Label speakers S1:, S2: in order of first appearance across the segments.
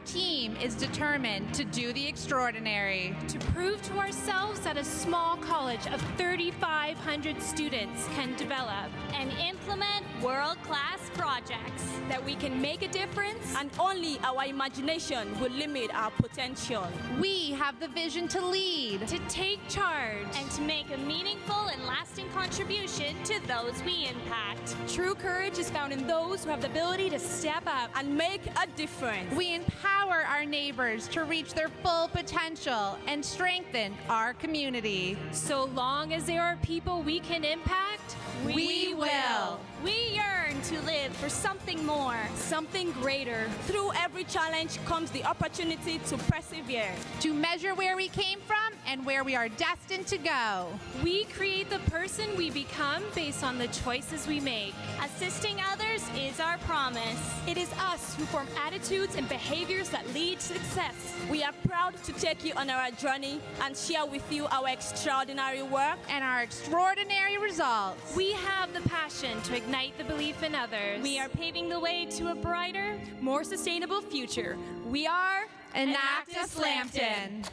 S1: team is determined to do the extraordinary.
S2: To prove to ourselves that a small college of 3,500 students can develop
S3: and implement world-class projects.
S4: That we can make a difference, and only our imagination will limit our potential.
S1: We have the vision to lead,
S2: to take charge,
S3: and to make a meaningful and lasting contribution to those we impact.
S4: True courage is found in those who have the ability to step up and make a difference.
S1: We empower our neighbors to reach their full potential and strengthen our community.
S2: So long as there are people we can impact,
S1: we will.
S3: We yearn to live for something more,
S4: something greater. Through every challenge comes the opportunity to persevere,
S1: to measure where we came from and where we are destined to go.
S2: We create the person we become based on the choices we make.
S3: Assisting others is our promise.
S4: It is us who form attitudes and behaviors that lead to success. We are proud to take you on our journey and share with you our extraordinary work
S1: and our extraordinary results.
S2: We have the passion to ignite the belief in others.
S3: We are paving the way to a brighter,
S4: more sustainable future. We are
S1: Enactus Lambton.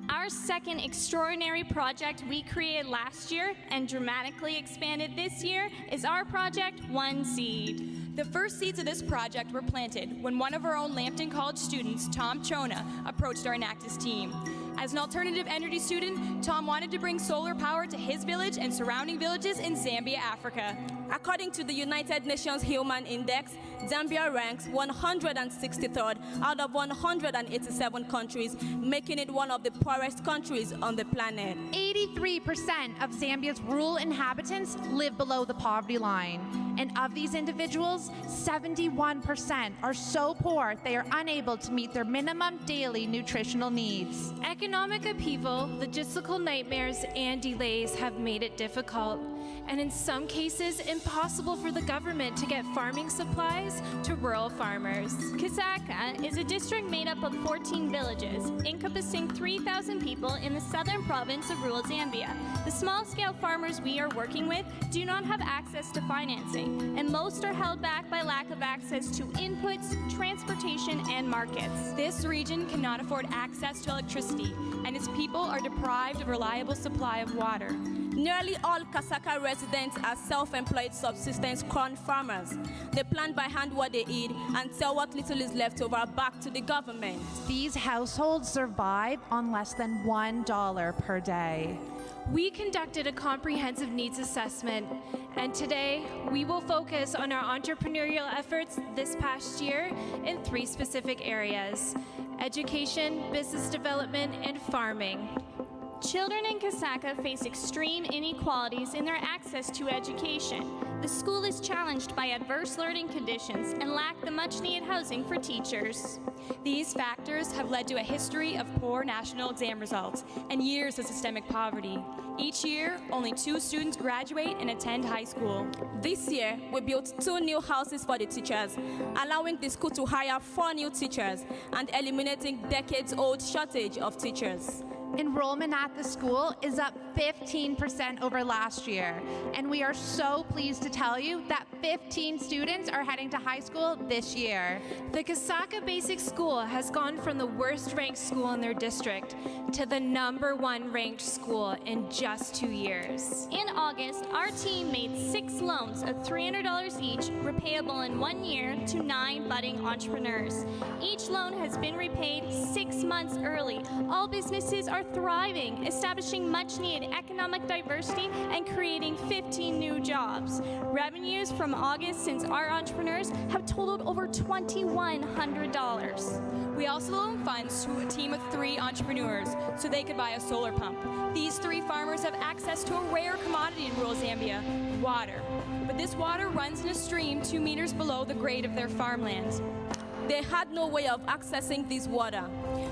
S3: Our second extraordinary project we created last year and dramatically expanded this year is our project One Seed.
S4: The first seeds of this project were planted when one of our own Lambton College students, Tom Chona, approached our Enactus team. As an alternative energy student, Tom wanted to bring solar power to his village and surrounding villages in Zambia, Africa. According to the United Nations Human Index, Zambia ranks 163rd out of 187 countries, making it one of the poorest countries on the planet.
S1: 83% of Zambia's rural inhabitants live below the poverty line. And of these individuals, 71% are so poor they are unable to meet their minimum daily nutritional needs.
S2: Economic upheaval, logistical nightmares, and delays have made it difficult, and in some cases, impossible for the government to get farming supplies to rural farmers.
S3: Kisaka is a district made up of 14 villages, encompassing 3,000 people in the southern province of rural Zambia. The small-scale farmers we are working with do not have access to financing, and most are held back by lack of access to inputs, transportation, and markets.
S4: This region cannot afford access to electricity, and its people are deprived of reliable supply of water. Nearly all Kasaka residents are self-employed subsistence corn farmers. They plant by hand what they eat and sell what little is left over back to the government.
S1: These households survive on less than $1 per day.
S2: We conducted a comprehensive needs assessment, and today we will focus on our entrepreneurial efforts this past year in 3 specific areas: education, business development, and farming.
S3: Children in Kasaka face extreme inequalities in their access to education. The school is challenged by adverse learning conditions and lack the much-needed housing for teachers.
S4: These factors have led to a history of poor national exam results and years of systemic poverty. Each year, only 2 students graduate and attend high school. This year, we built 2 new houses for the teachers, allowing the school to hire 4 new teachers and eliminating decades-old shortage of teachers.
S1: Enrollment at the school is up 15% over last year, and we are so pleased to tell you that 15 students are heading to high school this year.
S2: The Kasaka Basic School has gone from the worst ranked school in their district to the #1 ranked school in just 2 years.
S3: In August, our team made 6 loans of $300 each, repayable in 1 year, to 9 budding entrepreneurs. Each loan has been repaid 6 months early. All businesses are thriving, establishing much-needed economic diversity and creating 15 new jobs. Revenues from August since our entrepreneurs have totaled over $2,100.
S4: We also loan funds to a team of 3 entrepreneurs so they could buy a solar pump. These 3 farmers have access to a rare commodity in rural Zambia, water. But this water runs in a stream 2 meters below the grade of their farmlands. They had no way of accessing this water.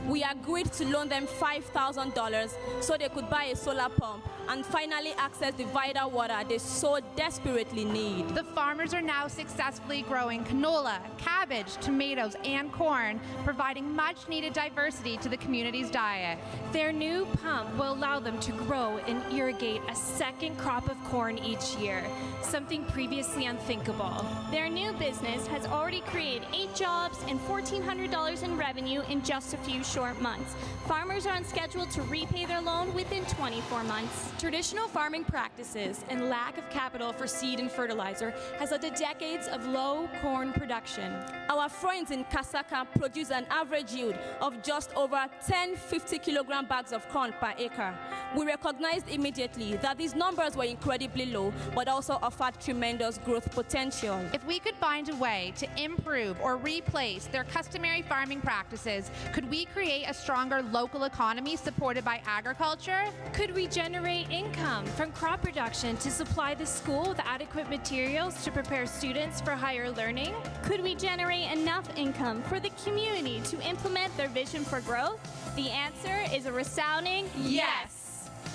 S5: We agreed to loan them $5,000 so they could buy a solar pump and finally access the vital water they so desperately need.
S1: The farmers are now successfully growing canola, cabbage, tomatoes, and corn, providing much needed diversity to the community's diet.
S2: Their new pump will allow them to grow and irrigate a second crop of corn each year, something previously unthinkable.
S3: Their new business has already created 8 jobs and $1,400 in revenue in just a few short months. Farmers are on schedule to repay their loan within 24 months.
S4: Traditional farming practices and lack of capital for seed and fertilizer has led to decades of low corn production.
S5: Our friends in Kasaka produce an average yield of just over 10 50-kilogram bags of corn per acre. We recognized immediately that these numbers were incredibly low, but also offered tremendous growth potential.
S1: If we could find a way to improve or replace their customary farming practices, could we create a stronger local economy supported by agriculture?
S2: Could we generate income from crop production to supply the school with adequate materials to prepare students for higher learning?
S3: Could we generate enough income for the community to implement their vision for growth? The answer is a resounding yes.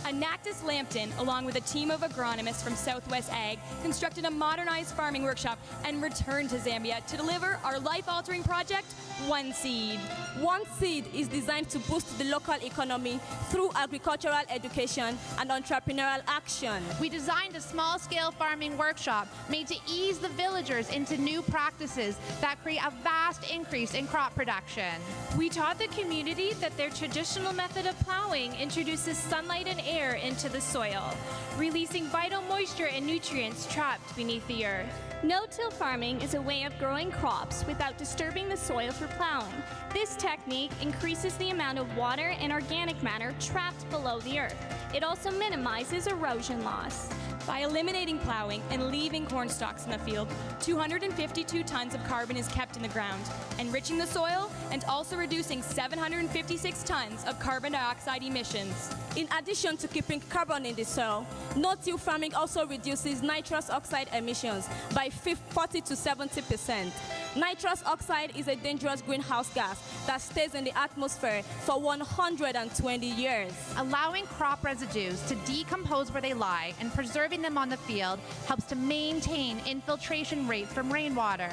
S4: Enactus Lambton, along with a team of agronomists from Southwest Ag, constructed a modernized farming workshop and returned to Zambia to deliver our life-altering project, One Seed.
S5: One Seed is designed to boost the local economy through agricultural education and entrepreneurial action.
S1: We designed a small-scale farming workshop made to ease the villagers into new practices that create a vast increase in crop production.
S2: We taught the community that their traditional method of plowing introduces sunlight and air into the soil, releasing vital moisture and nutrients trapped beneath the earth.
S3: No-till farming is a way of growing crops without disturbing the soil through plowing. This technique increases the amount of water and organic matter trapped below the earth. It also minimizes erosion loss.
S4: By eliminating plowing and leaving corn stalks in the field, 252 tons of carbon is kept in the ground, enriching the soil and also reducing 756 tons of carbon dioxide emissions.
S5: In addition to keeping carbon in the soil, no-till farming also reduces nitrous oxide emissions by 40 to 70%. Nitrous oxide is a dangerous greenhouse gas that stays in the atmosphere for 120 years.
S1: Allowing crop residues to decompose where they lie and preserving them on the field helps to maintain infiltration rates from rainwater.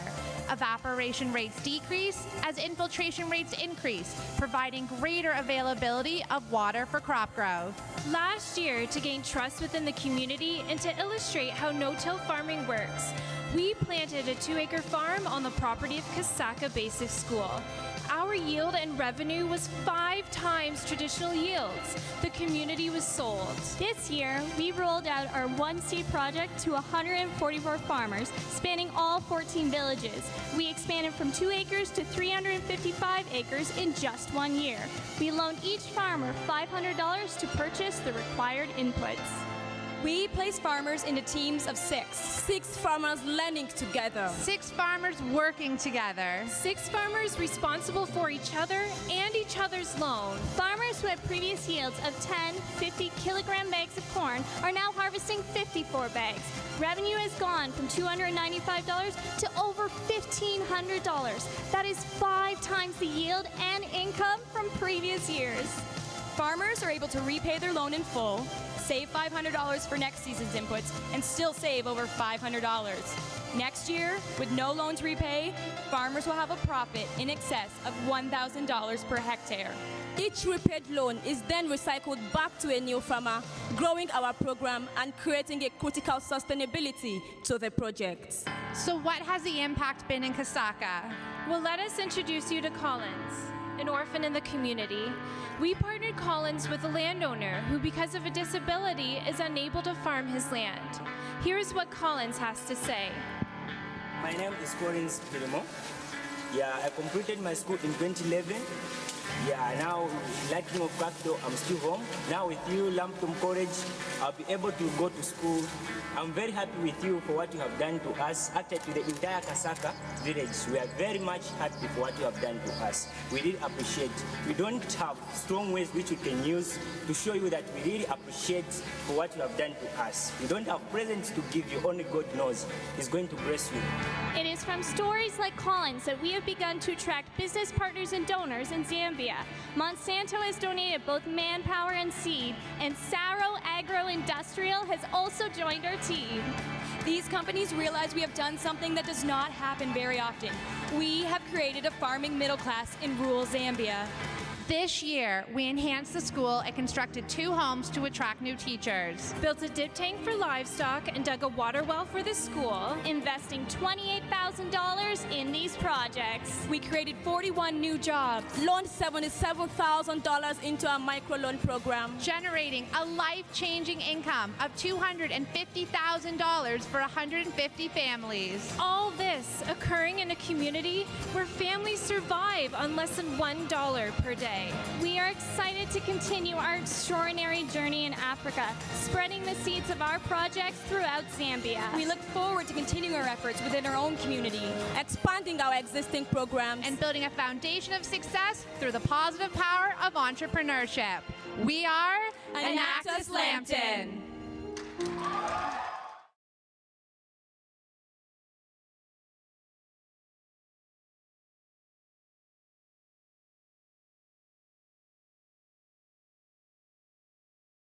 S1: Evaporation rates decrease as infiltration rates increase, providing greater availability of water for crop growth.
S2: Last year, to gain trust within the community and to illustrate how no-till farming works, we planted a 2-acre farm on the property of Kasaka Basic School. Our yield and revenue was 5 times traditional yields. The community was sold.
S3: This year, we rolled out our One Seed project to 144 farmers, spanning all 14 villages. We expanded from 2 acres to 355 acres in just 1 year. We loaned each farmer $500 to purchase the required inputs.
S4: We place farmers into teams of 6.
S5: 6 farmers learning together.
S1: 6 farmers working together.
S2: 6 farmers responsible for each other and each other's loan.
S3: Farmers who had previous yields of 10, 50-kilogram bags of corn are now harvesting 54 bags. Revenue has gone from $295 to over $1,500. That is 5 times the yield and income from previous years.
S4: Farmers are able to repay their loan in full, save $500 for next season's inputs, and still save over $500. Next year, with no loan to repay, farmers will have a profit in excess of $1,000 per hectare.
S5: Each repaid loan is then recycled back to a new farmer, growing our program and creating a critical sustainability to the project.
S1: So what has the impact been in Kasaka?
S2: Well, let us introduce you to Collins, an orphan in the community. We partnered Collins with a landowner who, because of a disability, is unable to farm his land. Here's what Collins has to say.
S6: My name is Collins Pirimo. Yeah, I completed my school in 2011. Yeah, now, Lightning of Capital, I'm still home. Now with you, Lambton College, I'll be able to go to school. I'm very happy with you for what you have done to us. Actually, to the entire Kasaka village, we are very much happy for what you have done to us. We really appreciate. We don't have strong ways which we can use to show you that we really appreciate for what you have done to us. We don't have presents to give you, only God knows is going to bless you.
S3: It is from stories like Collins that we have begun to attract business partners and donors in Zambia Zambia. Monsanto has donated both manpower and seed, and Saro Agro-Industrial has also joined our team.
S4: These companies realize we have done something that does not happen very often. We have created a farming middle class in rural Zambia.
S1: This year, we enhanced the school and constructed 2 homes to attract new teachers.
S2: Built a dip tank for livestock and dug a water well for the school.
S3: Investing $28,000 in these projects.
S4: We created 41 new jobs.
S5: Loaned $77,000 into our microloan program.
S1: Generating a life-changing income of $250,000 for 150 families.
S2: All this occurring in a community where families survive on less than $1 per day.
S3: We are excited to continue our extraordinary journey in Africa, spreading the seeds of our projects throughout Zambia.
S4: We look forward to continuing our efforts within our own community,
S5: Expanding our existing programs.
S1: And building a foundation of success through the positive power of entrepreneurship. We are
S4: Enactus Lambton.